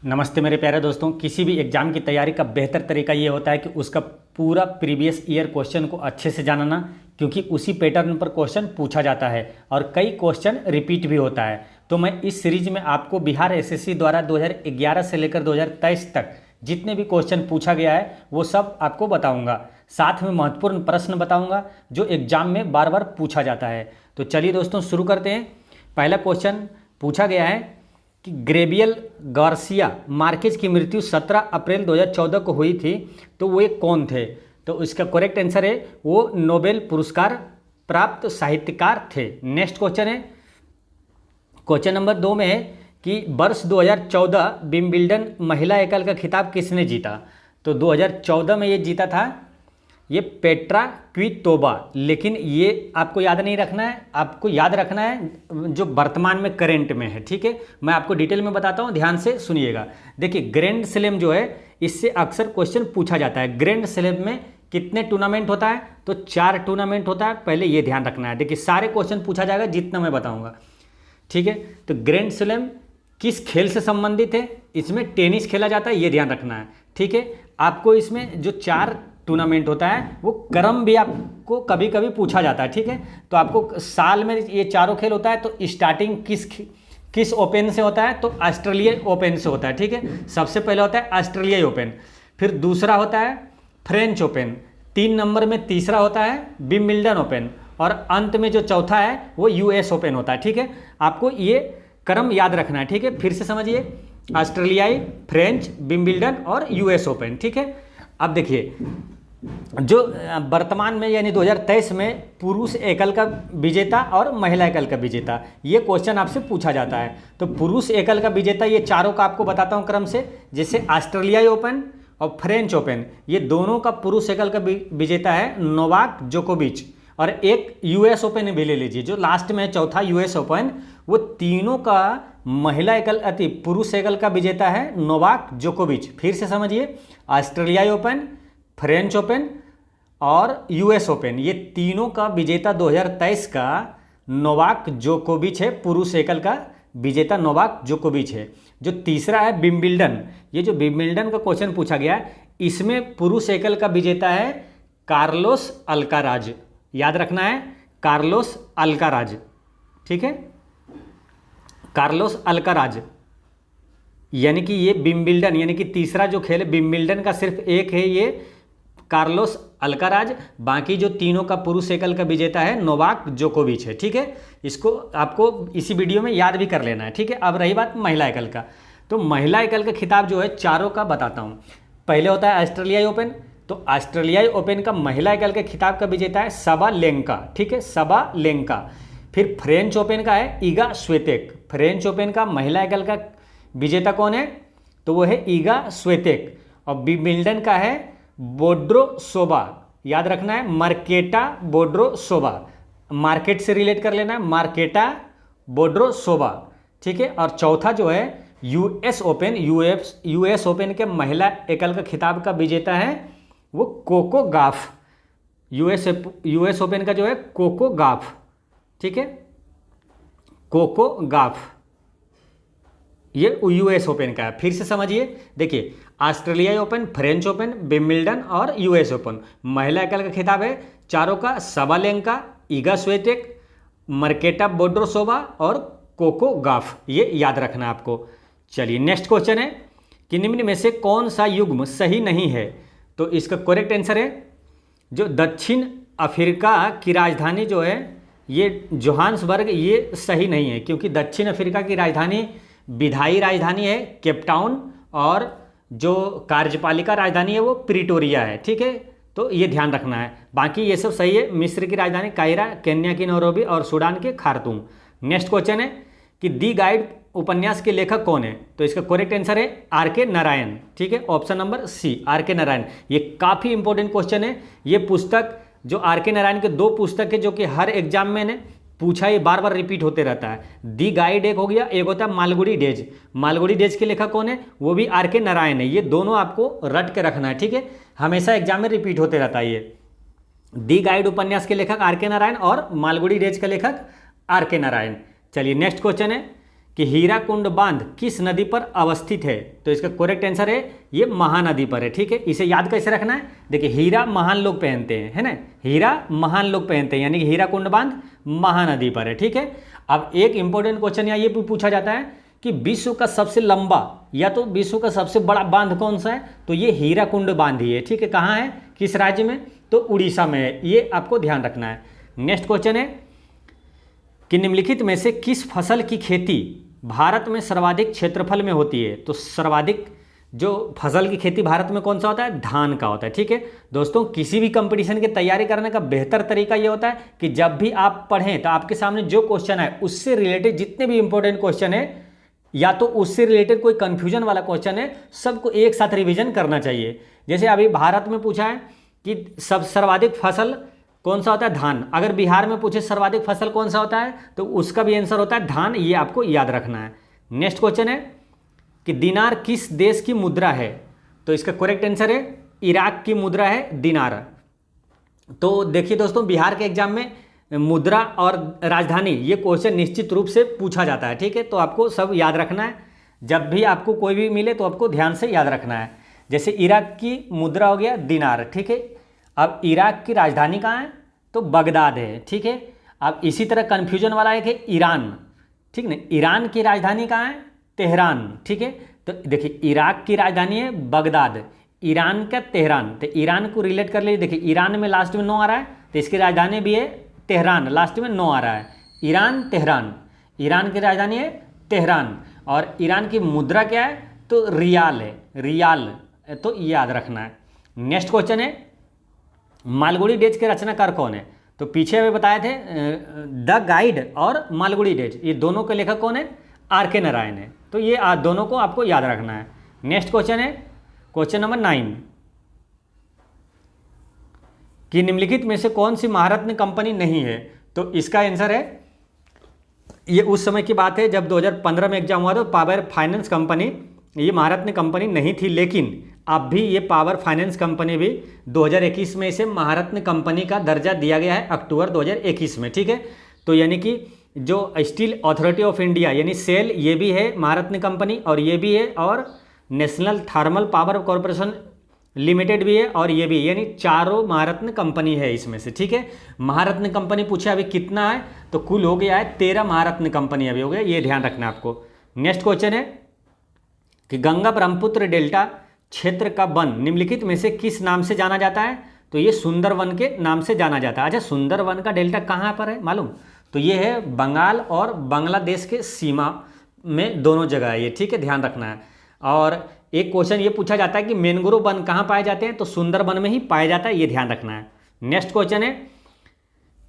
नमस्ते मेरे प्यारे दोस्तों। किसी भी एग्ज़ाम की तैयारी का बेहतर तरीका ये होता है कि उसका पूरा प्रीवियस ईयर क्वेश्चन को अच्छे से जानना, क्योंकि उसी पैटर्न पर क्वेश्चन पूछा जाता है और कई क्वेश्चन रिपीट भी होता है। तो मैं इस सीरीज में आपको बिहार एसएससी द्वारा 2011 से लेकर 2023 तक जितने भी क्वेश्चन पूछा गया है वो सब आपको बताऊँगा। साथ में महत्वपूर्ण प्रश्न बताऊँगा जो एग्जाम में बार बार पूछा जाता है। तो चलिए दोस्तों शुरू करते हैं। पहला क्वेश्चन पूछा गया है कि ग्रेबियल गार्सिया मार्केज की मृत्यु 17 अप्रैल 2014 को हुई थी, तो वो कौन थे? तो इसका करेक्ट आंसर है वो नोबेल पुरस्कार प्राप्त साहित्यकार थे। नेक्स्ट क्वेश्चन है, क्वेश्चन नंबर 2 में है कि वर्ष 2014 विंबलडन महिला एकल का खिताब किसने जीता? तो 2014 में ये जीता था ये पेट्रा क्विटोवा। लेकिन ये आपको याद नहीं रखना है, आपको याद रखना है जो वर्तमान में करेंट में है। ठीक है, मैं आपको डिटेल में बताता हूँ, ध्यान से सुनिएगा। देखिए ग्रैंड स्लैम जो है इससे अक्सर क्वेश्चन पूछा जाता है। ग्रैंड स्लैम में कितने टूर्नामेंट होता है? तो 4 टूर्नामेंट होता है। पहले ये ध्यान रखना है। देखिए सारे क्वेश्चन पूछा जाएगा जितना मैं बताऊँगा। ठीक है, तो ग्रैंड स्लैम किस खेल से संबंधित है? इसमें टेनिस खेला जाता है, ये ध्यान रखना है। ठीक है, आपको इसमें जो 4 टूर्नामेंट होता है वो क्रम भी आपको कभी कभी पूछा जाता है। ठीक है, तो आपको साल में ये चारों खेल होता है, तो स्टार्टिंग किस ओपन से होता है? तो ऑस्ट्रेलियाई ओपन से होता है। ठीक है, सबसे पहले होता है ऑस्ट्रेलियाई ओपन, फिर दूसरा होता है फ्रेंच ओपन, 3 नंबर में तीसरा होता है विंबलडन ओपन, और अंत में जो चौथा है वो यूएस ओपन होता है। ठीक है, आपको ये क्रम याद रखना है। ठीक है, फिर से समझिए, ऑस्ट्रेलियाई, फ्रेंच, विंबलडन और यूएस ओपन। ठीक है, अब देखिए जो वर्तमान में यानी 2023 में पुरुष एकल का विजेता और महिला एकल का विजेता, ये क्वेश्चन आपसे पूछा जाता है। तो पुरुष एकल का विजेता ये चारों का आपको बताता हूँ क्रम से। जैसे ऑस्ट्रेलियाई ओपन और फ्रेंच ओपन, ये दोनों का पुरुष एकल का विजेता है नोवाक जोकोविच, और एक यूएस ओपन भी ले लीजिए जो लास्ट में चौथा यूएस ओपन, वो तीनों का महिला एकल पुरुष एकल का विजेता है नोवाक जोकोविच। फिर से समझिए, ऑस्ट्रेलियाई ओपन, फ्रेंच ओपन और यूएस ओपन, ये तीनों का विजेता 2023 का नोवाक जोकोविच है। पुरुष एकल का विजेता नोवाक जोकोविच है। जो तीसरा है विंबलडन, ये जो विंबलडन का क्वेश्चन पूछा गया है इसमें पुरुष एकल का विजेता है कार्लोस अल्काराज। याद रखना है, कार्लोस अल्काराज। ठीक है, कार्लोस अल्काराज, यानी कि ये विंबलडन यानी कि तीसरा जो खेल है विंबलडन का सिर्फ एक है ये कार्लोस अल्काराज, बाकी जो तीनों का पुरुष एकल का विजेता है नोवाक जोकोविच है। ठीक है, इसको आपको इसी वीडियो में याद भी कर लेना है। ठीक है, अब रही बात महिला एकल का, तो महिला एकल का खिताब जो है चारों का बताता हूँ। पहले होता है ऑस्ट्रेलियाई ओपन, तो ऑस्ट्रेलियाई ओपन का महिला एकल के खिताब का विजेता है सबालेंका। ठीक है, सबालेंका। फिर फ्रेंच ओपन का है ईगा स्वेतेक। फ्रेंच ओपन का महिला एकल का विजेता कौन है? तो वो है ईगा स्वेतेक। और विंबलडन का है बोड्रोसोवा। याद रखना है, मार्केटा बोड्रोसोवा, मार्केट से रिलेट कर लेना है, मार्केटा बोड्रोसोवा। ठीक है, और चौथा जो है यूएस ओपन, यूएस ओपन के महिला एकल का खिताब का विजेता है वो कोको गाफ। यूएस ओपन का जो है कोको गाफ। ठीक है, कोको गाफ, ये यूएस ओपन का है। फिर से समझिए, देखिए ऑस्ट्रेलियाई ओपन, फ्रेंच ओपन, विंबलडन और यूएस ओपन, महिला एकल का खिताब है चारों का सबालेंका, ईगा स्वेतेक, मार्केटा बोड्रोसोवा और कोको गाफ। ये याद रखना है आपको। चलिए नेक्स्ट क्वेश्चन है कि निम्न में से कौन सा युग्म सही नहीं है? तो इसका करेक्ट आंसर है जो दक्षिण अफ्रीका की राजधानी जो है ये जोहान्सबर्ग, ये सही नहीं है, क्योंकि दक्षिण अफ्रीका की राजधानी विधायी राजधानी है केप टाउन, और जो कार्यपालिका राजधानी है वो प्रिटोरिया है। ठीक है, तो ये ध्यान रखना है। बाकी ये सब सही है। मिस्र की राजधानी कायरा, केन्या की नैरोबी और सूडान के खार्तूम। नेक्स्ट क्वेश्चन है कि दी गाइड उपन्यास के लेखक कौन है? तो इसका करेक्ट आंसर है आर.के. नारायण। ठीक है, option number C, R K. Narayan. ये काफ़ी इंपॉर्टेंट क्वेश्चन है। ये पुस्तक जो आर.के. नारायण के 2 पुस्तक है जो कि हर एग्जाम में ने पूछा, ये बार बार रिपीट होते रहता है। दी गाइड एक हो गया, एक होता है मालगुडी डेज। मालगुडी डेज के लेखक कौन है? वो भी आर.के. नारायण है। ये दोनों आपको रट के रखना है। ठीक है, हमेशा एग्जाम में रिपीट होते रहता है। ये दी गाइड उपन्यास के लेखक आर.के. नारायण और मालगुडी डेज का लेखक आर.के. नारायण। चलिए नेक्स्ट क्वेश्चन है कि हीराकुंड बांध किस नदी पर अवस्थित है? तो इसका करेक्ट आंसर है ये महानदी पर है। ठीक है, इसे याद कैसे रखना है? देखिए हीरा महान लोग पहनते हैं, है ना, हीरा महान लोग पहनते हैं, यानी कि हीराकुंड बांध महानदी पर है। ठीक है, अब एक इंपॉर्टेंट क्वेश्चन यहाँ ये भी पूछा जाता है कि विश्व का सबसे लंबा या तो विश्व का सबसे बड़ा बांध कौन सा है? तो ये हीराकुंड बांध ही है। ठीक है, कहाँ है, किस राज्य में? तो उड़ीसा में है, ये आपको ध्यान रखना है। नेक्स्ट क्वेश्चन है कि निम्नलिखित में से किस फसल की खेती भारत में सर्वाधिक क्षेत्रफल में होती है? तो सर्वाधिक जो फसल की खेती भारत में कौन सा होता है? धान का होता है। ठीक है दोस्तों, किसी भी कंपटीशन की तैयारी करने का बेहतर तरीका ये होता है कि जब भी आप पढ़ें तो आपके सामने जो क्वेश्चन है उससे रिलेटेड जितने भी इंपॉर्टेंट क्वेश्चन है या तो उससे रिलेटेड कोई कंफ्यूजन वाला क्वेश्चन है, सबको एक साथ रिवीजन करना चाहिए। जैसे अभी भारत में पूछा है कि सब सर्वाधिक फसल कौन सा होता है? धान। अगर बिहार में पूछे सर्वाधिक फसल कौन सा होता है तो उसका भी आंसर होता है धान, ये आपको याद रखना है। नेक्स्ट क्वेश्चन है कि दिनार किस देश की मुद्रा है? तो इसका करेक्ट आंसर है इराक की मुद्रा है दिनार। तो देखिए दोस्तों, बिहार के एग्जाम में मुद्रा और राजधानी ये क्वेश्चन निश्चित रूप से पूछा जाता है। ठीक है, तो आपको सब याद रखना है, जब भी आपको कोई भी मिले तो आपको ध्यान से याद रखना है। जैसे इराक की मुद्रा हो गया दिनार। ठीक है, अब इराक की राजधानी कहाँ है? तो बगदाद है। ठीक है, अब इसी तरह कन्फ्यूजन वाला एक है ईरान। ठीक ना, ईरान की राजधानी कहाँ है? तेहरान। ठीक है, तो देखिए इराक की राजधानी है बगदाद, ईरान का तेहरान। तो ईरान को रिलेट कर लीजिए, देखिए ईरान में लास्ट में 9 आ रहा है तो इसकी राजधानी भी है तेहरान, लास्ट में 9 आ रहा है। ईरान तेहरान, ईरान की राजधानी है तेहरान। और ईरान की मुद्रा क्या है? तो रियाल है, रियाल, तो याद रखना है। नेक्स्ट क्वेश्चन है मालगुडी डेज के रचनाकार कौन है? तो पीछे अभी बताए थे द गाइड और मालगुडी डेज, ये दोनों के लेखक कौन है? आर.के. नारायण है। तो ये दोनों को आपको याद रखना है। नेक्स्ट क्वेश्चन है क्वेश्चन नंबर 9 कि निम्नलिखित में से कौन सी महारत्न कंपनी नहीं है? तो इसका आंसर है, ये उस समय की बात है जब 2015 में एग्जाम हुआ था, पावर फाइनेंस कंपनी ये महारत्न कंपनी नहीं थी, लेकिन अब भी ये पावर फाइनेंस कंपनी भी 2021 में इसे महारत्न कंपनी का दर्जा दिया गया है, अक्टूबर 2021 में। ठीक है, तो यानी कि जो स्टील अथॉरिटी ऑफ इंडिया यानी सेल ये भी है महारत्न कंपनी, और ये भी है, और national thermal power corporation limited भी है, और ये भी, यानी चारों महारत्न कंपनी है इसमें से। ठीक है, महारत्न कंपनी पूछे अभी कितना है? तो कुल हो गया है 13 महारत्न कंपनी अभी हो गया, ये ध्यान रखना है आपको। नेक्स्ट क्वेश्चन है कि गंगा ब्रह्मपुत्र डेल्टा क्षेत्र का वन निम्नलिखित में से किस नाम से जाना जाता है? तो ये सुंदरवन के नाम से जाना जाता है। अच्छा, सुंदरवन का डेल्टा कहाँ पर है मालूम? तो ये है बंगाल और बांग्लादेश के सीमा में, दोनों जगह है ये। ठीक है, ध्यान रखना है। और एक क्वेश्चन ये पूछा जाता है कि मैंग्रोव वन कहाँ पाए जाते हैं? तो सुंदरवन में ही पाया जाता है, ये ध्यान रखना है। नेक्स्ट क्वेश्चन है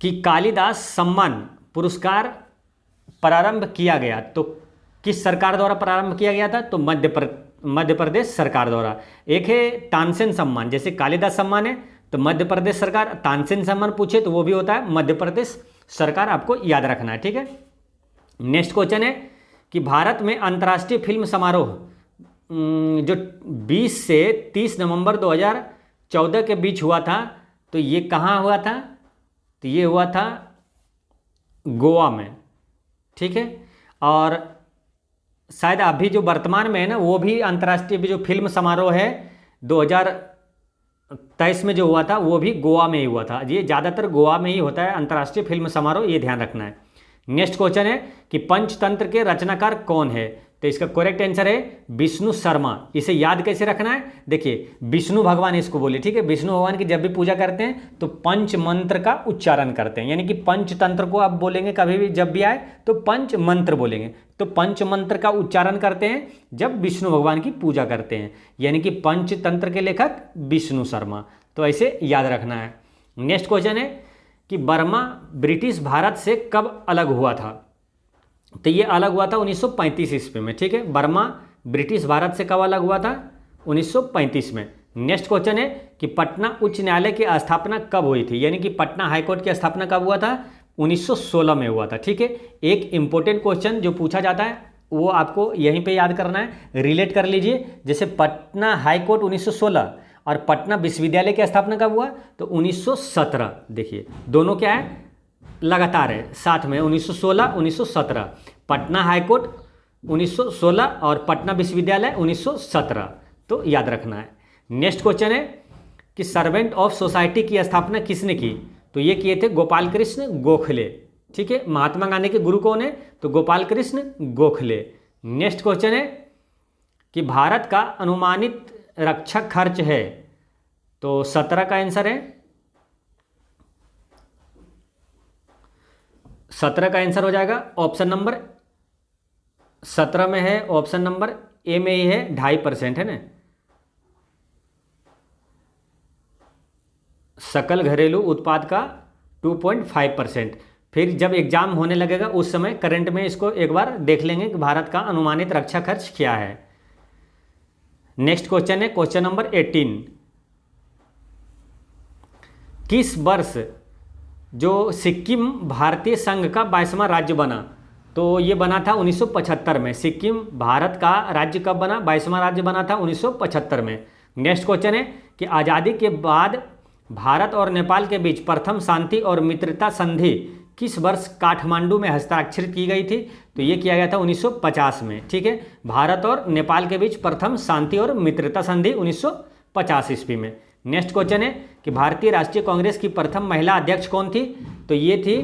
कि कालिदास सम्मान पुरस्कार प्रारंभ किया गया तो किस सरकार द्वारा प्रारंभ किया गया था? तो मध्य प्रदेश सरकार द्वारा। एक है तानसेन सम्मान, जैसे कालिदास सम्मान है तो मध्य प्रदेश सरकार, तानसेन सम्मान पूछे तो वो भी होता है मध्य प्रदेश सरकार, आपको याद रखना है। ठीक है, नेक्स्ट क्वेश्चन है कि भारत में अंतर्राष्ट्रीय फिल्म समारोह जो 20 से 30 नवंबर 2014 के बीच हुआ था, तो ये कहाँ हुआ था? तो ये हुआ था गोवा में। ठीक है, और शायद अभी जो वर्तमान में है ना वो भी अंतर्राष्ट्रीय भी जो फिल्म समारोह है 2023 में जो हुआ था वो भी गोवा में ही हुआ था। ये ज़्यादातर गोवा में ही होता है अंतर्राष्ट्रीय फिल्म समारोह, ये ध्यान रखना है। नेक्स्ट क्वेश्चन है कि पंचतंत्र के रचनाकार कौन है? तो इसका करेक्ट आंसर है विष्णु शर्मा। इसे याद कैसे रखना है? देखिए विष्णु भगवान इसको बोले। ठीक है, विष्णु भगवान की जब भी पूजा करते हैं तो पंच मंत्र का उच्चारण करते हैं, यानी कि पंचतंत्र को आप बोलेंगे कभी भी जब भी आए तो पंच मंत्र बोलेंगे। तो पंच मंत्र का उच्चारण करते हैं जब विष्णु भगवान की पूजा करते हैं, यानी कि पंचतंत्र के लेखक विष्णु शर्मा। तो ऐसे याद रखना है। नेक्स्ट क्वेश्चन है कि बर्मा ब्रिटिश भारत से कब अलग हुआ था? तो ये अलग हुआ था 1935 ईस्वी में। ठीक है, बर्मा ब्रिटिश भारत से कब अलग हुआ था? 1935 में। नेक्स्ट क्वेश्चन है कि पटना उच्च न्यायालय की स्थापना कब हुई थी? यानी कि पटना हाईकोर्ट की स्थापना कब हुआ था? 1916 में हुआ था। ठीक है, एक इंपॉर्टेंट क्वेश्चन जो पूछा जाता है वो आपको यहीं पे याद करना है, रिलेट कर लीजिए। जैसे पटना हाईकोर्ट 1916 और पटना विश्वविद्यालय की स्थापना कब हुआ? तो 1917। देखिए दोनों क्या है? लगातार है साथ में, 1916 1917। पटना हाईकोर्ट 1916 और पटना विश्वविद्यालय 1917। तो याद रखना है। नेक्स्ट क्वेश्चन है कि सर्वेंट ऑफ सोसाइटी की स्थापना किसने की? तो ये किए थे गोपाल कृष्ण गोखले। ठीक है, महात्मा गांधी के गुरु कौन है? तो गोपाल कृष्ण गोखले। नेक्स्ट क्वेश्चन है कि भारत का अनुमानित रक्षा खर्च है, तो 17 का आंसर है। 17 का आंसर हो जाएगा ऑप्शन नंबर 17 में है, ऑप्शन नंबर ए में ही है, 2.5% है ना। सकल घरेलू उत्पाद का 2.5%। फिर जब एग्जाम होने लगेगा उस समय करंट में इसको एक बार देख लेंगे कि भारत का अनुमानित रक्षा खर्च क्या है। नेक्स्ट क्वेश्चन है क्वेश्चन नंबर 18। किस वर्ष जो सिक्किम भारतीय संघ का 22वां राज्य बना? तो ये बना था 1975 में। सिक्किम भारत का राज्य कब बना? 22वां राज्य बना था 1975 में। नेक्स्ट क्वेश्चन है कि आज़ादी के बाद भारत और नेपाल के बीच प्रथम शांति और मित्रता संधि किस वर्ष काठमांडू में हस्ताक्षरित की गई थी? तो ये किया गया था 1950 में। ठीक है, भारत और नेपाल के बीच प्रथम शांति और मित्रता संधि 1950 ईस्वी में। नेक्स्ट क्वेश्चन है कि भारतीय राष्ट्रीय कांग्रेस की प्रथम महिला अध्यक्ष कौन थी? तो ये थी,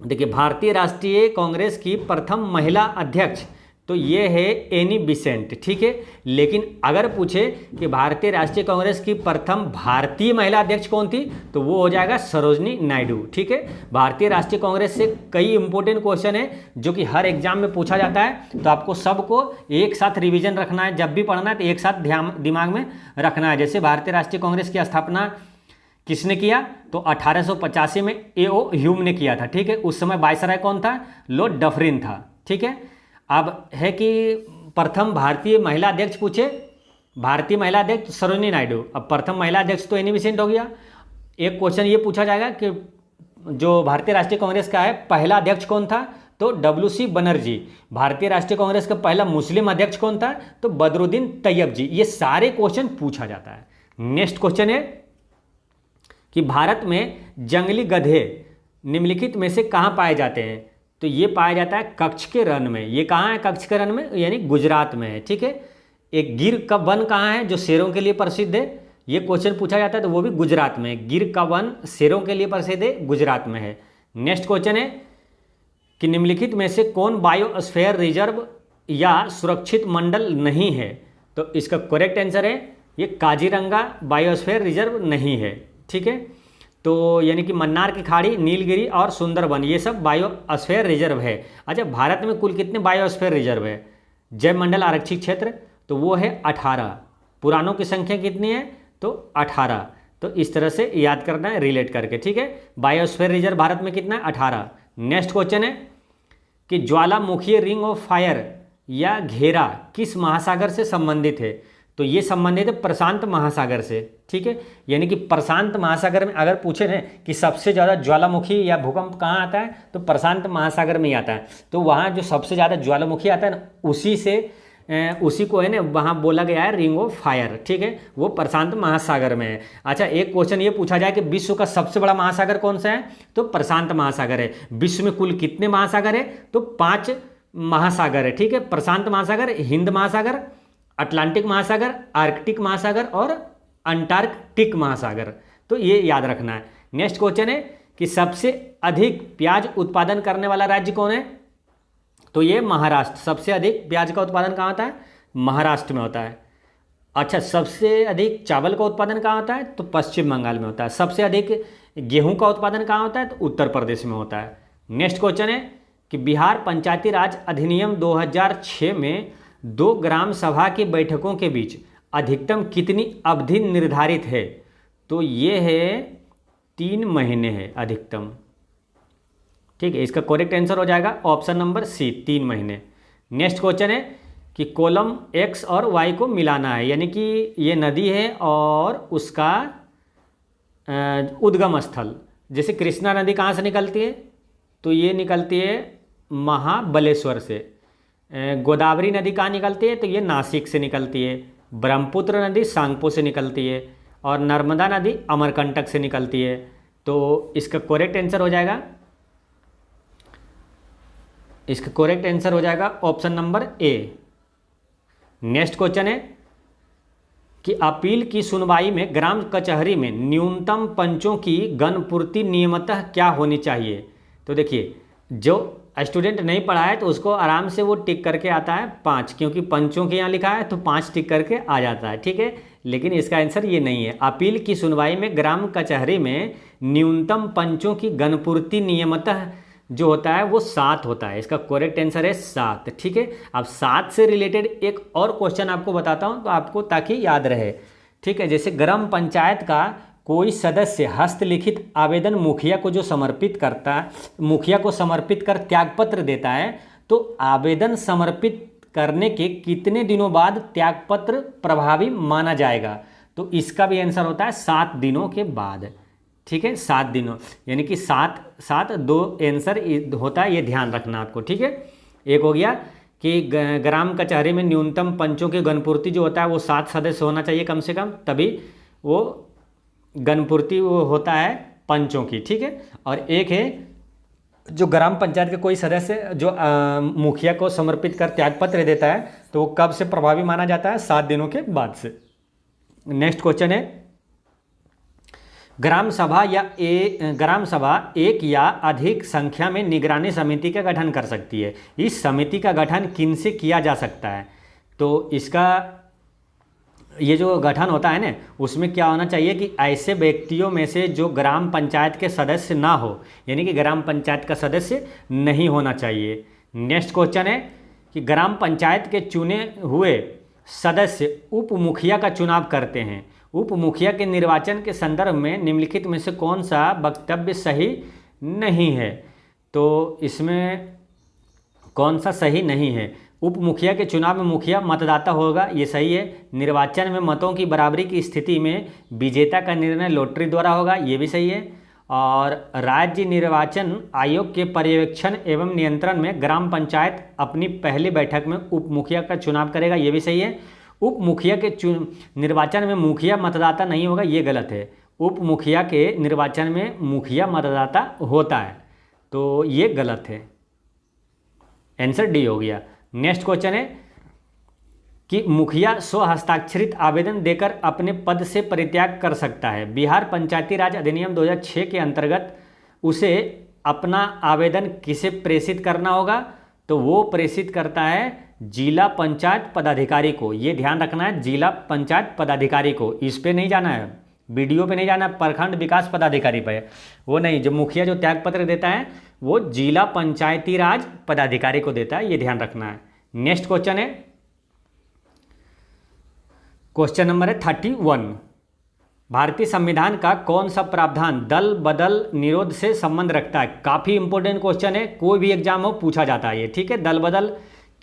देखिए, भारतीय राष्ट्रीय कांग्रेस की प्रथम महिला अध्यक्ष तो ये है एनी बिसेंट। ठीक है, लेकिन अगर पूछे कि भारतीय राष्ट्रीय कांग्रेस की प्रथम भारतीय महिला अध्यक्ष कौन थी, तो वो हो जाएगा सरोजनी नायडू। ठीक है, भारतीय राष्ट्रीय कांग्रेस से कई इंपॉर्टेंट क्वेश्चन है जो कि हर एग्जाम में पूछा जाता है, तो आपको सबको एक साथ रिवीजन रखना है। जब भी पढ़ना है तो एक साथ दिमाग में रखना है। जैसे भारतीय राष्ट्रीय कांग्रेस की स्थापना किसने किया? तो 1885 में A.O. ह्यूम ने किया था। ठीक है, उस समय वायसराय कौन था? लॉर्ड डफरिन था। ठीक है, अब है कि प्रथम भारतीय महिला अध्यक्ष पूछे, भारतीय महिला अध्यक्ष सरोजिनी नायडू। अब प्रथम महिला अध्यक्ष तो एनी बेसेंट हो गया। एक क्वेश्चन ये पूछा जाएगा कि जो भारतीय राष्ट्रीय कांग्रेस का है पहला अध्यक्ष कौन था? तो WC बनर्जी। भारतीय राष्ट्रीय कांग्रेस का पहला मुस्लिम अध्यक्ष कौन था? तो बदरुद्दीन तैयब जी। ये सारे क्वेश्चन पूछा जाता है। नेक्स्ट क्वेश्चन है कि भारत में जंगली गधे निम्नलिखित में से कहाँ पाए जाते हैं? तो ये पाया जाता है कच्छ के रण में। ये कहाँ है? कच्छ के रण में, यानी गुजरात में है। ठीक है, एक गिर का वन कहाँ है जो शेरों के लिए प्रसिद्ध है? ये क्वेश्चन पूछा जाता है, तो वो भी गुजरात में है। गिर का वन शेरों के लिए प्रसिद्ध है, गुजरात में है। नेक्स्ट क्वेश्चन है कि निम्नलिखित में से कौन बायोस्फीयर रिजर्व या सुरक्षित मंडल नहीं है? तो इसका करेक्ट आंसर है ये काजीरंगा बायोस्फीयर रिजर्व नहीं है। ठीक है, तो यानी कि मन्नार की खाड़ी, नीलगिरी और सुंदरवन ये सब बायोस्फीयर रिजर्व है। अच्छा, भारत में कुल कितने बायोस्फीयर रिजर्व है? जैव मंडल आरक्षित क्षेत्र तो वो है 18। पुरानों की संख्या कितनी है? तो 18। तो इस तरह से याद करना है रिलेट करके। ठीक है, बायोस्फीयर रिजर्व भारत में कितना है? 18। नेक्स्ट क्वेश्चन है कि ज्वालामुखी रिंग ऑफ फायर या घेरा किस महासागर से संबंधित है? तो ये संबंधित है प्रशांत महासागर से। ठीक है, यानी कि प्रशांत महासागर में अगर पूछे ना कि सबसे ज़्यादा ज्वालामुखी या भूकंप कहाँ आता है, तो प्रशांत महासागर में ही आता है। तो वहाँ जो सबसे ज़्यादा ज्वालामुखी आता है ना, उसी को है ना वहाँ बोला गया है रिंग ऑफ फायर। ठीक है, वो प्रशांत महासागर में है। अच्छा, एक क्वेश्चन ये पूछा जाए कि विश्व का सबसे बड़ा महासागर कौन सा है? तो प्रशांत महासागर है। विश्व में कुल कितने महासागर है? तो 5 महासागर है। ठीक है, प्रशांत महासागर, हिंद महासागर, अटलांटिक महासागर, आर्कटिक महासागर और अंटार्कटिक महासागर। तो ये याद रखना है। नेक्स्ट क्वेश्चन है कि सबसे अधिक प्याज उत्पादन करने वाला राज्य कौन है? तो ये महाराष्ट्र। सबसे अधिक प्याज का उत्पादन कहाँ होता है? महाराष्ट्र में होता है। अच्छा, सबसे अधिक चावल का उत्पादन कहाँ होता है? तो पश्चिम बंगाल में होता है। सबसे अधिक गेहूं का उत्पादन कहाँ होता है? तो उत्तर प्रदेश में होता है। नेक्स्ट क्वेश्चन है कि बिहार पंचायती राज अधिनियम 2006 में 2 ग्राम सभा की बैठकों के बीच अधिकतम कितनी अवधि निर्धारित है? तो ये है 3 महीने है अधिकतम। ठीक है, इसका करेक्ट आंसर हो जाएगा ऑप्शन नंबर सी, 3 महीने। नेक्स्ट क्वेश्चन है कि कॉलम एक्स और वाई को मिलाना है, यानी कि ये नदी है और उसका उद्गम स्थल। जैसे कृष्णा नदी कहाँ से निकलती है? तो ये निकलती है महाबलेश्वर से। गोदावरी नदी कहाँ निकलती है? तो ये नासिक से निकलती है। ब्रह्मपुत्र नदी सांगपो से निकलती है और नर्मदा नदी अमरकंटक से निकलती है। तो इसका करेक्ट आंसर हो जाएगा इसका करेक्ट आंसर हो जाएगा option number A. Next question है कि अपील की सुनवाई में ग्राम कचहरी में न्यूनतम पंचों की गणपूर्ति नियमतः क्या होनी चाहिए। तो देखिए, जो स्टूडेंट नहीं पढ़ा है तो उसको आराम से वो टिक करके आता है 5, क्योंकि पंचों के यहाँ लिखा है तो 5 टिक करके आ जाता है, ठीक है। लेकिन इसका आंसर ये नहीं है। अपील की सुनवाई में ग्राम कचहरी में न्यूनतम पंचों की गणपूर्ति नियमतः जो होता है वो 7 होता है। इसका करेक्ट आंसर है 7, ठीक है। अब 7 से रिलेटेड एक और क्वेश्चन आपको बताता हूँ तो आपको ताकि याद रहे, ठीक है। जैसे ग्राम पंचायत का कोई सदस्य हस्तलिखित आवेदन मुखिया को जो समर्पित करता है, मुखिया को समर्पित कर त्यागपत्र देता है, तो आवेदन समर्पित करने के कितने दिनों बाद त्यागपत्र प्रभावी माना जाएगा। तो इसका भी आंसर होता है 7 दिनों के बाद, ठीक है। 7 दिनों यानी कि 7 2 आंसर होता है, ये ध्यान रखना आपको, ठीक है। एक हो गया कि ग्राम कचहरी में न्यूनतम पंचों की गणपूर्ति जो होता है वो 7 सदस्य होना चाहिए कम से कम, तभी वो गणपूर्ति वो होता है पंचों की, ठीक है। और एक है जो ग्राम पंचायत के कोई सदस्य जो मुखिया को समर्पित कर त्यागपत्र देता है तो वो कब से प्रभावी माना जाता है, 7 दिनों के बाद से। नेक्स्ट क्वेश्चन है ग्राम सभा एक या अधिक संख्या में निगरानी समिति का गठन कर सकती है। इस समिति का गठन किनसे किया जा सकता है। तो इसका ये जो गठन होता है ना, उसमें क्या होना चाहिए कि ऐसे व्यक्तियों में से जो ग्राम पंचायत के सदस्य ना हो, यानी कि ग्राम पंचायत का सदस्य नहीं होना चाहिए। नेक्स्ट क्वेश्चन है कि ग्राम पंचायत के चुने हुए सदस्य उप मुखिया का चुनाव करते हैं। उप मुखिया के निर्वाचन के संदर्भ में निम्नलिखित में से कौन सा वक्तव्य सही नहीं है। तो इसमें कौन सा सही नहीं है। उप मुखिया के चुनाव में मुखिया मतदाता होगा, ये सही है। निर्वाचन में मतों की बराबरी की स्थिति में विजेता का निर्णय लॉटरी द्वारा होगा, ये भी सही है। और राज्य निर्वाचन आयोग के पर्यवेक्षण एवं नियंत्रण में ग्राम पंचायत अपनी पहली बैठक में उप मुखिया का चुनाव करेगा, ये भी सही है। उप मुखिया के निर्वाचन में मुखिया मतदाता नहीं होगा, ये गलत है। उप मुखिया के निर्वाचन में मुखिया मतदाता होता है, तो ये गलत है। आंसर डी हो गया। नेक्स्ट क्वेश्चन है कि मुखिया स्वहस्ताक्षरित आवेदन देकर अपने पद से परित्याग कर सकता है। बिहार पंचायती राज अधिनियम 2006 के अंतर्गत उसे अपना आवेदन किसे प्रेषित करना होगा। तो वो प्रेषित करता है जिला पंचायत पदाधिकारी को, ये ध्यान रखना है, जिला पंचायत पदाधिकारी को। इस पे नहीं जाना है, वीडियो पे नहीं जाना, प्रखंड विकास पदाधिकारी पे वो नहीं। जो मुखिया जो त्यागपत्र देता है वो जिला पंचायती राज पदाधिकारी को देता है, ये ध्यान रखना है। नेक्स्ट क्वेश्चन है, क्वेश्चन नंबर है 31। भारतीय संविधान का कौन सा प्रावधान दल बदल निरोध से संबंध रखता है। काफ़ी इंपॉर्टेंट क्वेश्चन है, कोई भी एग्जाम हो पूछा जाता है ये, ठीक है। दल बदल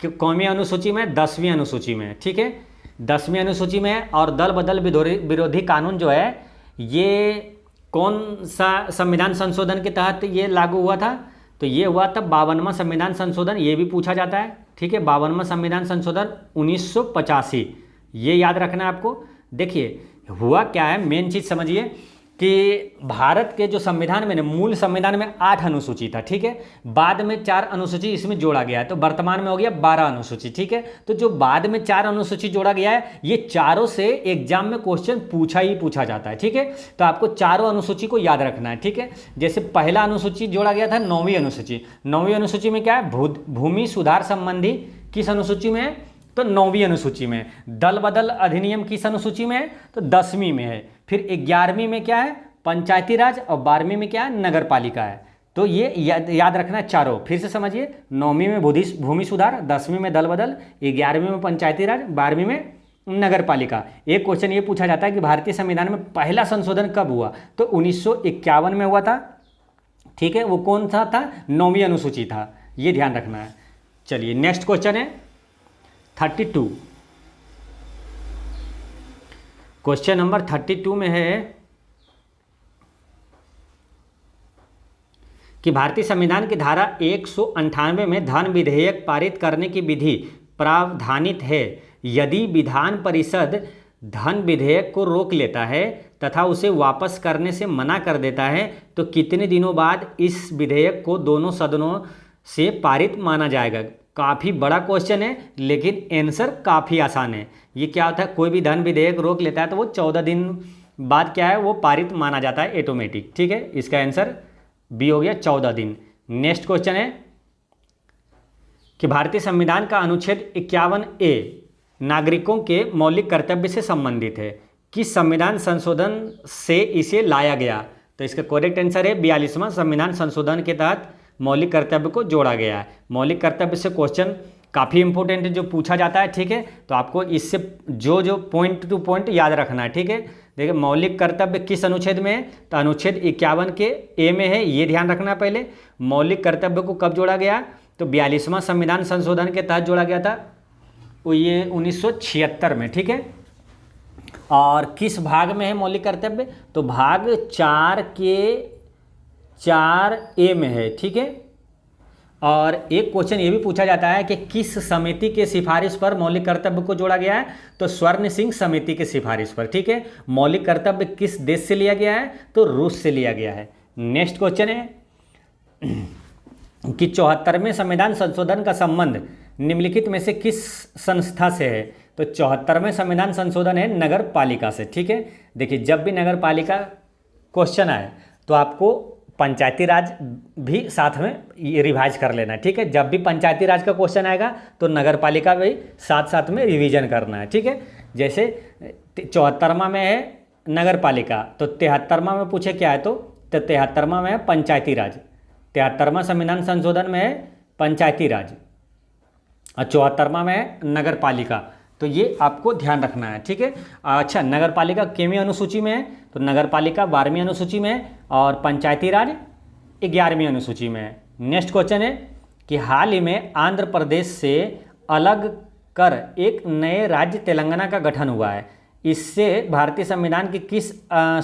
कौमी अनुसूची में, 10वीं अनुसूची में, ठीक है, 10वीं अनुसूची में। और दल बदल विरोधी कानून जो है ये कौन सा संविधान संशोधन के तहत ये लागू हुआ था। तो ये हुआ था 52वां संविधान संशोधन, ये भी पूछा जाता है, ठीक है। 52वां संविधान संशोधन 1985, ये याद रखना है आपको। देखिए हुआ क्या है, मेन चीज़ समझिए कि भारत के जो संविधान में, मूल संविधान में 8 अनुसूची था, ठीक है। बाद में 4 अनुसूची इसमें जोड़ा गया है, तो वर्तमान में हो गया 12 अनुसूची, ठीक है। तो जो बाद में 4 अनुसूची जोड़ा गया है, ये चारों से एग्जाम में क्वेश्चन पूछा जाता है, ठीक है। तो आपको चारों अनुसूची को याद रखना है, ठीक है। जैसे पहला अनुसूची जोड़ा गया था 9वीं अनुसूची। 9वीं अनुसूची में क्या है, भूमि सुधार संबंधी किस अनुसूची में है, तो 9वीं अनुसूची में। दल बदल अधिनियम किस अनुसूची में है, तो 10वीं में है। फिर 11वीं में क्या है, पंचायती राज, और 12वीं में क्या है, नगर पालिका है। तो ये याद रखना है चारों। फिर से समझिए, 9वीं में भूमि सुधार, 10वीं में दल बदल, 11वीं में पंचायती राज, 12वीं में नगर पालिका। एक क्वेश्चन ये पूछा जाता है कि भारतीय संविधान में पहला संशोधन कब हुआ, तो 1951 में हुआ था, ठीक है। वो कौन सा था, 9वीं अनुसूची था, ये ध्यान रखना है। चलिए नेक्स्ट क्वेश्चन है 32। क्वेश्चन नंबर 32 में है कि भारतीय संविधान की धारा 198 में धन विधेयक पारित करने की विधि प्रावधानित है। यदि विधान परिषद धन विधेयक को रोक लेता है तथा उसे वापस करने से मना कर देता है तो कितने दिनों बाद इस विधेयक को दोनों सदनों से पारित माना जाएगा। काफ़ी बड़ा क्वेश्चन है लेकिन आंसर काफ़ी आसान है। ये क्या होता है, कोई भी धन विधेयक रोक लेता है तो वो 14 दिन बाद क्या है, वो पारित माना जाता है ऑटोमेटिक। ठीक है, इसका आंसर बी हो गया 14 दिन। नेक्स्ट क्वेश्चन है कि भारतीय संविधान का अनुच्छेद 51A नागरिकों के मौलिक कर्तव्य से संबंधित है, किस संविधान संशोधन से इसे लाया गया? तो इसका करेक्ट आंसर है 42वां संविधान संशोधन के तहत मौलिक कर्तव्य को जोड़ा गया है। मौलिक कर्तव्य से क्वेश्चन काफ़ी इंपॉर्टेंट है जो पूछा जाता है। ठीक है, तो आपको इससे जो जो पॉइंट टू पॉइंट याद रखना है। ठीक है, देखिए मौलिक कर्तव्य किस अनुच्छेद में है, तो अनुच्छेद 51 के ए में है, ये ध्यान रखना। पहले मौलिक कर्तव्य को कब जोड़ा गया, तो 42वां संविधान संशोधन के तहत जोड़ा गया था, वो ये 1976 में। ठीक है, और किस भाग में है मौलिक कर्तव्य, तो भाग 4 के 4A में है। ठीक है, और एक क्वेश्चन ये भी पूछा जाता है कि किस समिति के सिफारिश पर मौलिक कर्तव्य को जोड़ा गया है, तो स्वर्ण सिंह समिति के सिफारिश पर। ठीक है, मौलिक कर्तव्य किस देश से लिया गया है, तो रूस से लिया गया है। नेक्स्ट क्वेश्चन है कि 74वें संविधान संशोधन का संबंध निम्नलिखित में से किस संस्था से है, तो 74वें संविधान संशोधन है नगर पालिका से। ठीक है, देखिए जब भी नगर पालिका क्वेश्चन आए तो आपको पंचायती राज भी साथ में रिवाइज कर लेना है। ठीक है, जब भी पंचायती राज का क्वेश्चन आएगा तो नगर पालिका भी साथ साथ में रिवीजन करना है। ठीक है, जैसे 74वां में है नगर पालिका, तो 73वां में पूछे क्या है, तो 73वां में है पंचायती राज। 73वां संविधान संशोधन में है पंचायती राज और 74वां में है नगर पालिका। तो ये आपको ध्यान रखना है। ठीक है, अच्छा नगर पालिका कितवीं अनुसूची में है, तो नगर पालिका 12वीं अनुसूची में है और पंचायती राज 11वीं अनुसूची में है। नेक्स्ट क्वेश्चन है कि हाल ही में आंध्र प्रदेश से अलग कर एक नए राज्य तेलंगाना का गठन हुआ है, इससे भारतीय संविधान की किस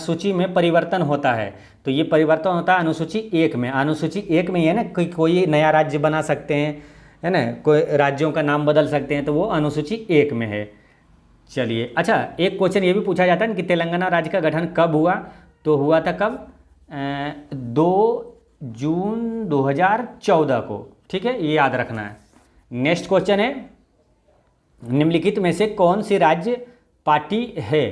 सूची में परिवर्तन होता है, तो ये परिवर्तन होता है अनुसूची 1 में। अनुसूची 1 में ही है ना, कोई नया राज्य बना सकते हैं, है ना, कोई राज्यों का नाम बदल सकते हैं, तो वो अनुसूची 1 में है। चलिए, अच्छा एक क्वेश्चन ये भी पूछा जाता है ना कि तेलंगाना राज्य का गठन कब हुआ, तो हुआ था कब, 2 जून 2014 को। ठीक है, ये याद रखना है। नेक्स्ट क्वेश्चन है निम्नलिखित में से कौन सी राज्य पार्टी है,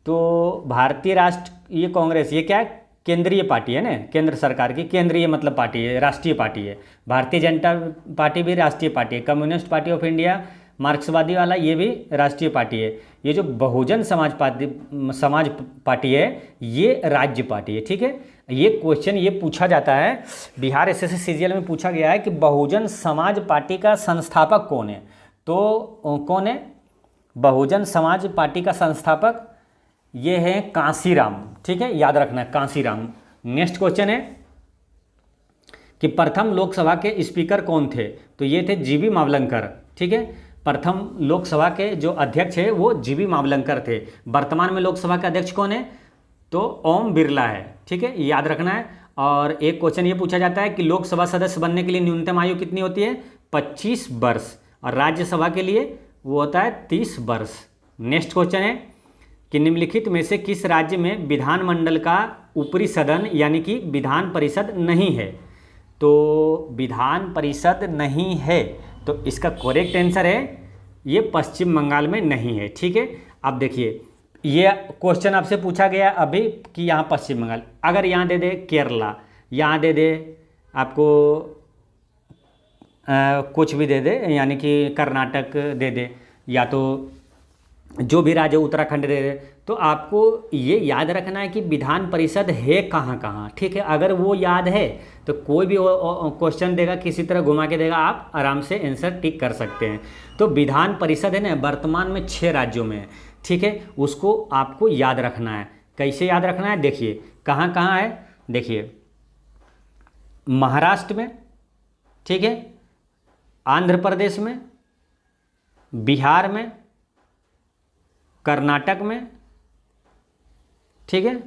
तो भारतीय राष्ट्रीय कांग्रेस, ये क्या है, केंद्रीय पार्टी है ना, केंद्र सरकार की केंद्रीय मतलब पार्टी है, राष्ट्रीय पार्टी है। भारतीय जनता पार्टी भी राष्ट्रीय पार्टी है। कम्युनिस्ट पार्टी ऑफ इंडिया मार्क्सवादी वाला ये भी राष्ट्रीय पार्टी है। ये जो बहुजन समाज पार्टी है ये राज्य पार्टी है। ठीक है, ये क्वेश्चन ये पूछा जाता है, बिहार एसएससी सीजीएल में पूछा गया है कि बहुजन समाज पार्टी का संस्थापक कौन है, तो कौन है, बहुजन समाज पार्टी का संस्थापक ये है कांसीराम। ठीक है, याद रखना है कांसीराम। नेक्स्ट क्वेश्चन है कि प्रथम लोकसभा के स्पीकर कौन थे, तो ये थे जीबी मावलंकर। ठीक है, प्रथम लोकसभा के जो अध्यक्ष है वो जीबी मावलंकर थे। वर्तमान में लोकसभा के अध्यक्ष कौन है, तो ओम बिरला है। ठीक है, याद रखना है। और एक क्वेश्चन ये पूछा जाता है कि लोकसभा सदस्य बनने के लिए न्यूनतम आयु कितनी होती है, 25 वर्ष, और राज्यसभा के लिए वो होता है 30 वर्ष। नेक्स्ट क्वेश्चन है कि निम्नलिखित में से किस राज्य में विधानमंडल का ऊपरी सदन यानी कि विधान परिषद नहीं है, तो विधान परिषद नहीं है, तो इसका करेक्ट आंसर है ये पश्चिम बंगाल में नहीं है। ठीक है, अब देखिए ये क्वेश्चन आपसे पूछा गया अभी कि यहाँ पश्चिम बंगाल, अगर यहाँ दे दे केरला, यहाँ दे दे आपको कुछ भी दे दे, यानी कि कर्नाटक दे दे, या तो जो भी राज्य उत्तराखंड दे दे, तो आपको ये याद रखना है कि विधान परिषद है कहाँ कहाँ। ठीक है, अगर वो याद है तो कोई भी क्वेश्चन देगा किसी तरह घुमा के देगा, आप आराम से आंसर टिक कर सकते हैं। तो विधान परिषद है ना, वर्तमान में 6 राज्यों में है। ठीक है, उसको आपको याद रखना है। कैसे याद रखना है, देखिए कहाँ कहाँ है, देखिए महाराष्ट्र में, ठीक है, आंध्र प्रदेश में, बिहार में, कर्नाटक में, ठीक है,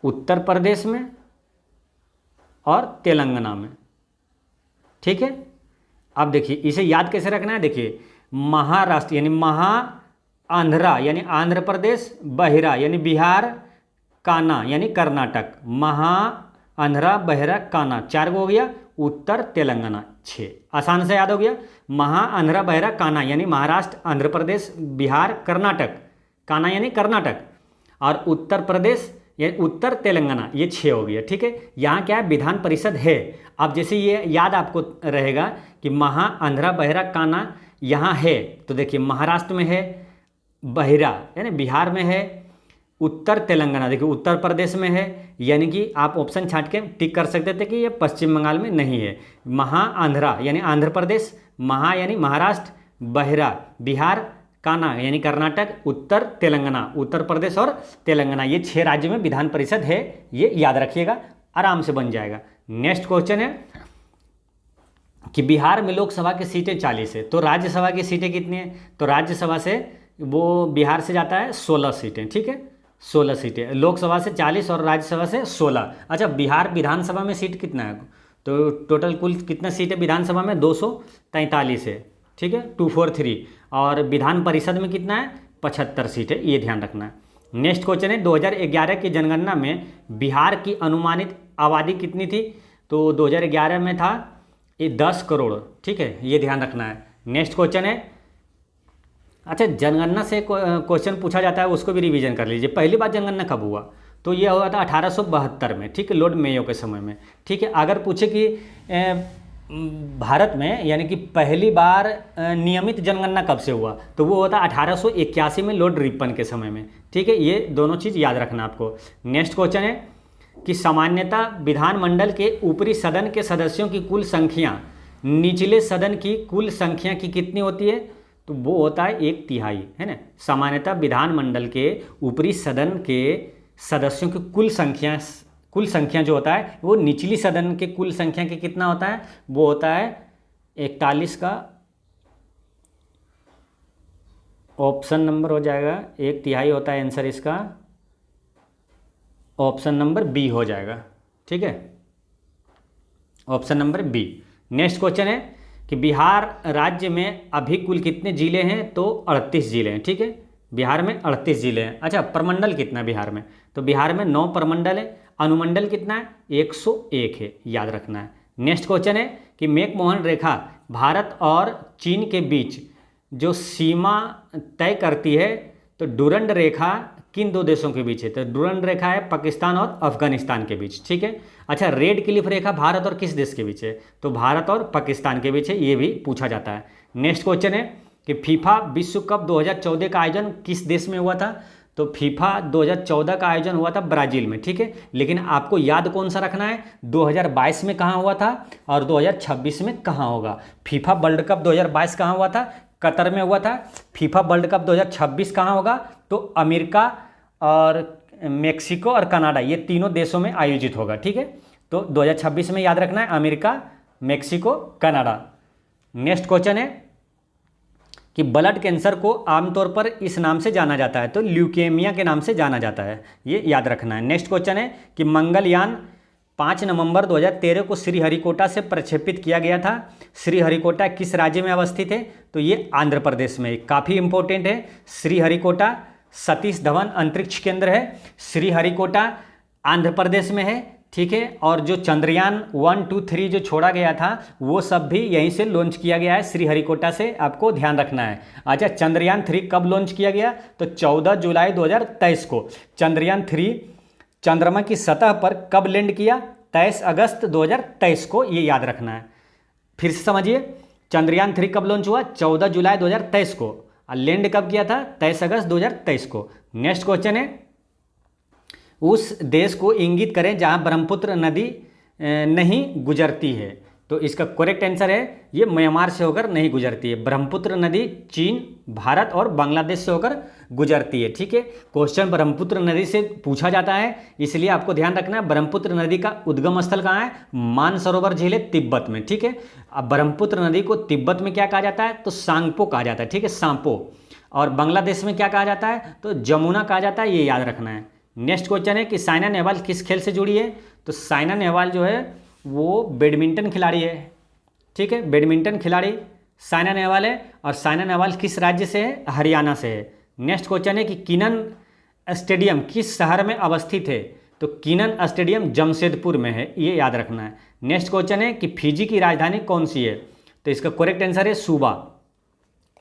उत्तर प्रदेश में और तेलंगाना में। ठीक है, अब देखिए इसे याद कैसे रखना है, देखिए महाराष्ट्र यानी आंध्रा यानी आंध्र प्रदेश, बहिरा यानी बिहार, काना यानी कर्नाटक, आंध्रा बहिरा काना 4 गो हो गया। उत्तर तेलंगाना 6। आसान से याद हो गया। महा, आंध्रा, बहरा, कान्हा यानी महाराष्ट्र, आंध्र प्रदेश, बिहार, कर्नाटक, कान्हा यानी कर्नाटक, और उत्तर प्रदेश या उत्तर तेलंगाना, ये 6 हो गया। ठीक है, यहाँ क्या है, विधान परिषद है। अब जैसे ये याद आपको रहेगा कि महा, आंध्रा, बहरा, कान्हा यहाँ है, तो देखिए महाराष्ट्र में है, बहरा यानी बिहार में है, उत्तर तेलंगाना देखिए उत्तर प्रदेश में है, यानी कि आप ऑप्शन छांट के टिक कर सकते थे कि ये पश्चिम बंगाल में नहीं है। महा, आंध्रा यानी आंध्र प्रदेश, महा यानी महाराष्ट्र, बहरा बिहार, कान्हा यानी कर्नाटक, उत्तर तेलंगाना उत्तर प्रदेश और तेलंगाना, ये 6 राज्य में विधान परिषद है। ये याद रखिएगा, आराम से बन जाएगा। नेक्स्ट क्वेश्चन है कि बिहार में लोकसभा की सीटें 40 है, तो राज्यसभा की सीटें कितनी है? तो राज्यसभा से वो बिहार से जाता है 16 सीटें। ठीक है, 16 सीटें, लोकसभा से 40 और राज्यसभा से 16। अच्छा, बिहार विधानसभा में सीट कितना है? तो टोटल कुल कितना सीट है विधानसभा में? 243 है। ठीक है, 243। और विधान परिषद में कितना है? 75 सीट है, ये ध्यान रखना है। नेक्स्ट क्वेश्चन है 2011 की जनगणना में बिहार की अनुमानित आबादी कितनी थी? तो 2011 में था ये 10 करोड़। ठीक है, ये ध्यान रखना है। नेक्स्ट क्वेश्चन है, अच्छा जनगणना से क्वेश्चन पूछा जाता है, उसको भी रिवीजन कर लीजिए। पहली बार जनगणना कब हुआ? तो ये हुआ था 1872 में। ठीक है, लॉर्ड मेयो के समय में। ठीक है, अगर पूछे कि भारत में यानी कि पहली बार नियमित जनगणना कब से हुआ, तो वो होता 1881 में लॉर्ड रिपन के समय में। ठीक है, ये दोनों चीज़ याद रखना आपको। नेक्स्ट क्वेश्चन है कि सामान्यतः विधानमंडल के ऊपरी सदन के सदस्यों की कुल संख्या निचले सदन की कुल संख्या की कितनी होती है? तो वो होता है 1/3, है ना। सामान्यतः विधानमंडल के ऊपरी सदन के सदस्यों की कुल संख्या जो होता है वो निचली सदन के कुल संख्या के कितना होता है? वो होता है 41 का ऑप्शन नंबर हो जाएगा, 1/3 होता है आंसर इसका, ऑप्शन नंबर बी हो जाएगा। ठीक है, option number B. Next question है कि बिहार राज्य में अभी कुल कितने जिले हैं? तो 38 जिले हैं। ठीक है, बिहार में 38 जिले हैं। अच्छा, प्रमंडल कितना है बिहार में? तो बिहार में 9 प्रमंडल है। अनुमंडल कितना है? 101 है, याद रखना है। नेक्स्ट क्वेश्चन है कि मैकमोहन रेखा भारत और चीन के बीच जो सीमा तय करती है, तो डुरंड रेखा किन 2 देशों के बीच है? तो डुरंड रेखा है पाकिस्तान और अफगानिस्तान के बीच। ठीक है, अच्छा रेड क्लिफ रेखा भारत और किस देश के बीच है? तो भारत और पाकिस्तान के बीच है, ये भी पूछा जाता है। नेक्स्ट क्वेश्चन है कि फीफा विश्व कप 2014 का आयोजन किस देश में हुआ था? तो फीफा 2014 का आयोजन हुआ था ब्राज़ील में। ठीक है, लेकिन आपको याद कौन सा रखना है? 2022 में कहाँ हुआ था और 2026 में कहाँ होगा। फीफा वर्ल्ड कप 2022 कहाँ हुआ था? कतर में हुआ था। फीफा वर्ल्ड कप 2026 कहाँ होगा? तो अमेरिका और मेक्सिको और कनाडा, ये तीनों देशों में आयोजित होगा। ठीक है, तो 2026 में याद रखना है America, Mexico, Canada. Next question है कि ब्लड कैंसर को आमतौर पर इस नाम से जाना जाता है, तो ल्यूकेमिया के नाम से जाना जाता है, ये याद रखना है। नेक्स्ट क्वेश्चन है कि मंगलयान 5 नवंबर 2013 को श्रीहरिकोटा से प्रक्षेपित किया गया था। श्रीहरिकोटा किस राज्य में अवस्थित है? तो ये आंध्र प्रदेश में, काफ़ी इंपॉर्टेंट है। श्रीहरिकोटा सतीश धवन अंतरिक्ष केंद्र है, श्रीहरिकोटा आंध्र प्रदेश में है। ठीक है, और जो चंद्रयान 1, 2, 3 जो छोड़ा गया था वो सब भी यहीं से लॉन्च किया गया है, श्रीहरिकोटा से, आपको ध्यान रखना है। अच्छा, चंद्रयान 3 कब लॉन्च किया गया? तो 14 जुलाई 2023 को चंद्रयान 3 चंद्रमा की सतह पर कब लैंड किया? 23 अगस्त 2023 को, ये याद रखना है। फिर से समझिए, चंद्रयान 3 कब लॉन्च हुआ? 14 जुलाई 2023 को, और लैंड कब किया था? 23 अगस्त 2023 को। नेक्स्ट क्वेश्चन है उस देश को इंगित करें जहां ब्रह्मपुत्र नदी नहीं गुजरती है। तो इसका करेक्ट आंसर है ये म्यांमार से होकर नहीं गुजरती है। ब्रह्मपुत्र नदी चीन, भारत और बांग्लादेश से होकर गुजरती है। ठीक है, क्वेश्चन ब्रह्मपुत्र नदी से पूछा जाता है, इसलिए आपको ध्यान रखना है ब्रह्मपुत्र नदी का उद्गम स्थल कहाँ है? मानसरोवर झील है तिब्बत में। ठीक है, अब ब्रह्मपुत्र नदी को तिब्बत में क्या कहा जाता है? तो सांगपो कहा जाता है। ठीक है, सांपो। और बांग्लादेश में क्या कहा जाता है? तो जमुना कहा जाता है, ये याद रखना है। नेक्स्ट क्वेश्चन है कि साइना नेहवाल किस खेल से जुड़ी है? तो साइना नेहवाल जो है वो बैडमिंटन खिलाड़ी है। ठीक है, बैडमिंटन खिलाड़ी साइना नेहवाल है, और साइना नेहवाल किस राज्य से है? हरियाणा से है। नेक्स्ट क्वेश्चन है कि किनन स्टेडियम किस शहर में अवस्थित है? तो कीनन स्टेडियम जमशेदपुर में है, ये याद रखना है। नेक्स्ट क्वेश्चन है कि फिजी की राजधानी कौन सी है, तो इसका करेक्ट आंसर है सूबा।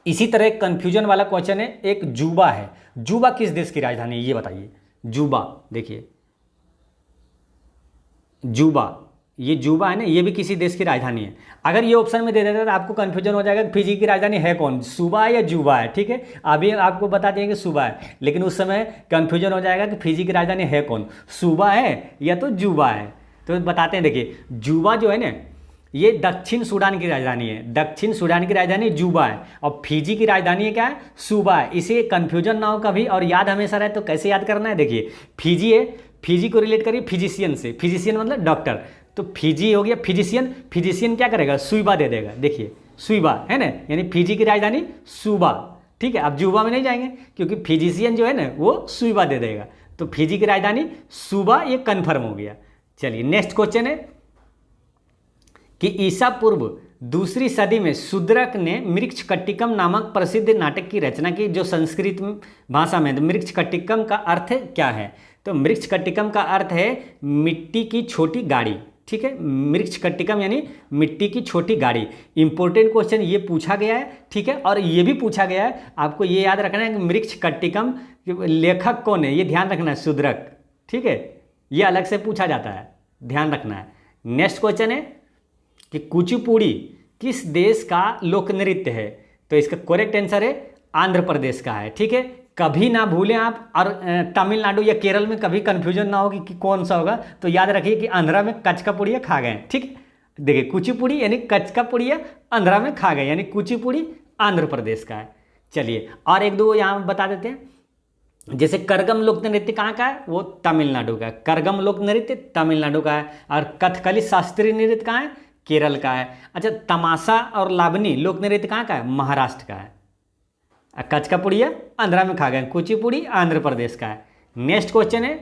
इसी तरह एक कन्फ्यूजन वाला क्वेश्चन है, एक जुबा है। जुबा किस देश की राजधानी है, ये बताइए। जुबा, देखिए जुबा, ये जुबा है ना, ये भी किसी देश की राजधानी है। अगर ये ऑप्शन में दे देता तो आपको कंफ्यूजन हो जाएगा कि फिजी की राजधानी है कौन, सूबा है या जुबा है। ठीक है, अभी आपको बता देंगे कि सूबा है, लेकिन उस समय कंफ्यूजन हो जाएगा कि फिजी की राजधानी है कौन, सूबा है या तो जुबा है। तो बताते हैं, देखिए जुबा जो है ना, ये दक्षिण सूडान की राजधानी है। दक्षिण सूडान की राजधानी जुबा है और फिजी की राजधानी क्या है, सूबा है। इसे कंफ्यूजन ना हो कभी और याद हमेशा रहे। तो कैसे याद करना है, देखिए फिजी है, फिजी को रिलेट करिए फिजिशियन से। फिजिशियन मतलब डॉक्टर, तो फिजी हो गया फिजिशियन। फिजिशियन क्या करेगा, सुइबा दे देगा। देखिए सुइबा है ना, यानी फिजी की राजधानी सूबा। ठीक है, अब जुबा में नहीं जाएंगे क्योंकि फिजिशियन जो है ना वो सुइबा दे देगा। तो फिजी की राजधानी सूबा, ये कन्फर्म हो गया। चलिए नेक्स्ट क्वेश्चन है कि ईसा पूर्व दूसरी सदी में शूद्रक ने मृक्षकटिकम नामक प्रसिद्ध नाटक की रचना की, जो संस्कृत भाषा में। मृक्षकटिकम का अर्थ क्या है, तो मृक्षकटिकम का अर्थ है मिट्टी की छोटी गाड़ी। ठीक है, मृक्षकटिकम यानी मिट्टी की छोटी गाड़ी। इंपॉर्टेंट क्वेश्चन ये पूछा गया है। ठीक है, और ये भी पूछा गया है, आपको ये याद रखना है कि मृक्षकटिकम लेखक कौन है, ये ध्यान रखना है, शूद्रक। ठीक है, ये अलग से पूछा जाता है, ध्यान रखना है। नेक्स्ट क्वेश्चन है कि कुचिपुड़ी किस देश का लोक नृत्य है, तो इसका करेक्ट आंसर है आंध्र प्रदेश का है। ठीक है, कभी ना भूलें आप, और तमिलनाडु या केरल में कभी कंफ्यूजन ना हो कि कौन सा होगा। तो याद रखिए कि आंध्रा में कचका पुड़िया खा गए। ठीक है, देखिए कुचिपुड़ी यानी कचका पुड़िया आंध्रा में खा गए, यानी कुचिपुड़ी आंध्र प्रदेश का है। चलिए और एक दो यहाँ बता देते हैं, जैसे करगम लोक नृत्य कहाँ का है, वो तमिलनाडु का है। करगम लोक नृत्य तमिलनाडु का है। और कथकली शास्त्रीय नृत्य कहाँ है, केरल का है। अच्छा, तमाशा और लावनी लोक नृत्य कहाँ का है, महाराष्ट्र का है। कचका पुड़िया आंध्रा में खा गए, कुचिपुड़ी आंध्र प्रदेश का है। नेक्स्ट क्वेश्चन है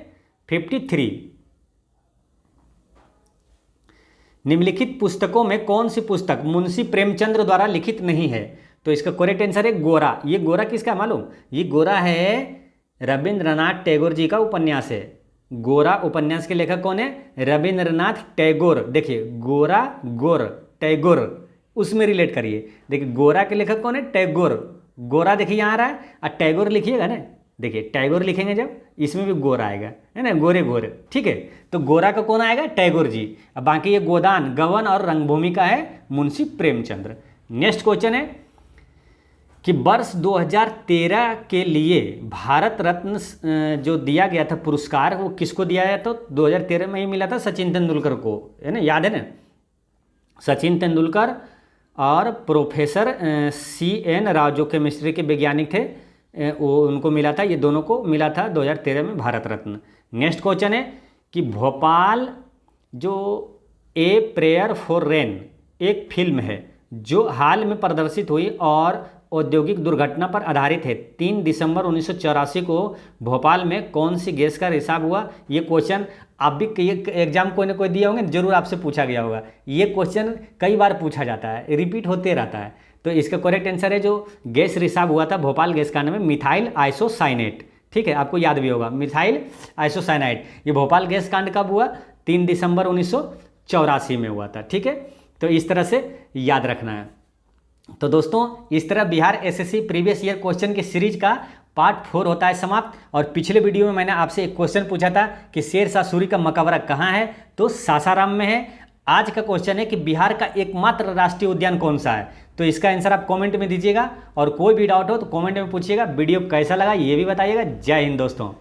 53, निम्नलिखित पुस्तकों में कौन सी पुस्तक मुंशी प्रेमचंद्र द्वारा लिखित नहीं है, तो इसका करेक्ट आंसर है गोरा। ये गोरा किसका मालूम, ये गोरा है रविंद्रनाथ टैगोर जी का उपन्यास है। गोरा उपन्यास के लेखक कौन है, रविंद्रनाथ टैगोर। देखिए गोरा गोर टैगोर, उसमें रिलेट करिए। देखिए गोरा के लेखक कौन है, टैगोर। गोरा देखिए यहाँ आ रहा है, और टैगोर लिखिएगा ना, देखिए टैगोर लिखेंगे जब, इसमें भी गोरा आएगा, है ना, गोरे गोरे। ठीक है, तो गोरा का कौन आएगा, टैगोर जी। अब बाकी ये गोदान, गवन और रंगभूमि का है मुंशी प्रेमचंद्र। नेक्स्ट क्वेश्चन है कि वर्ष 2013 के लिए भारत रत्न जो दिया गया था पुरस्कार, वो किसको दिया गया, तो 2013 में ही मिला था सचिन तेंदुलकर को, है ना, याद है ना। सचिन तेंदुलकर और प्रोफेसर CN राव जो केमिस्ट्री के वैज्ञानिक थे, वो उनको मिला था, ये दोनों को मिला था 2013 में भारत रत्न। नेक्स्ट क्वेश्चन है कि भोपाल जो ए प्रेयर फॉर रेन एक फिल्म है जो हाल में प्रदर्शित हुई और औद्योगिक दुर्घटना पर आधारित है। 3 दिसंबर 1984 को भोपाल में कौन सी गैस का रिसाव हुआ। ये क्वेश्चन आप भी एग्जाम कोई ना कोई दिए होंगे, जरूर आपसे पूछा गया होगा। ये क्वेश्चन कई बार पूछा जाता है, रिपीट होते रहता है। तो इसका करेक्ट आंसर है जो गैस रिसाव हुआ था भोपाल गैस कांड में, मिथाइल आइसोसाइनेट। ठीक है, आपको याद भी होगा मिथाइल आइसोसाइनाइड। ये भोपाल गैस कांड कब हुआ, 3 दिसंबर 1984 में हुआ था। ठीक है, तो इस तरह से याद रखना है। तो दोस्तों इस तरह Bihar SSC previous year question की सीरीज का पार्ट 4 होता है समाप्त। और पिछले वीडियो में मैंने आपसे एक क्वेश्चन पूछा था कि शेरशाह सूरी का मकबरा कहाँ है, तो सासाराम में है। आज का क्वेश्चन है कि बिहार का एकमात्र राष्ट्रीय उद्यान कौन सा है, तो इसका आंसर आप कमेंट में दीजिएगा। और कोई भी डाउट हो तो कमेंट में पूछिएगा। वीडियो कैसा लगा ये भी बताइएगा। जय हिंद दोस्तों।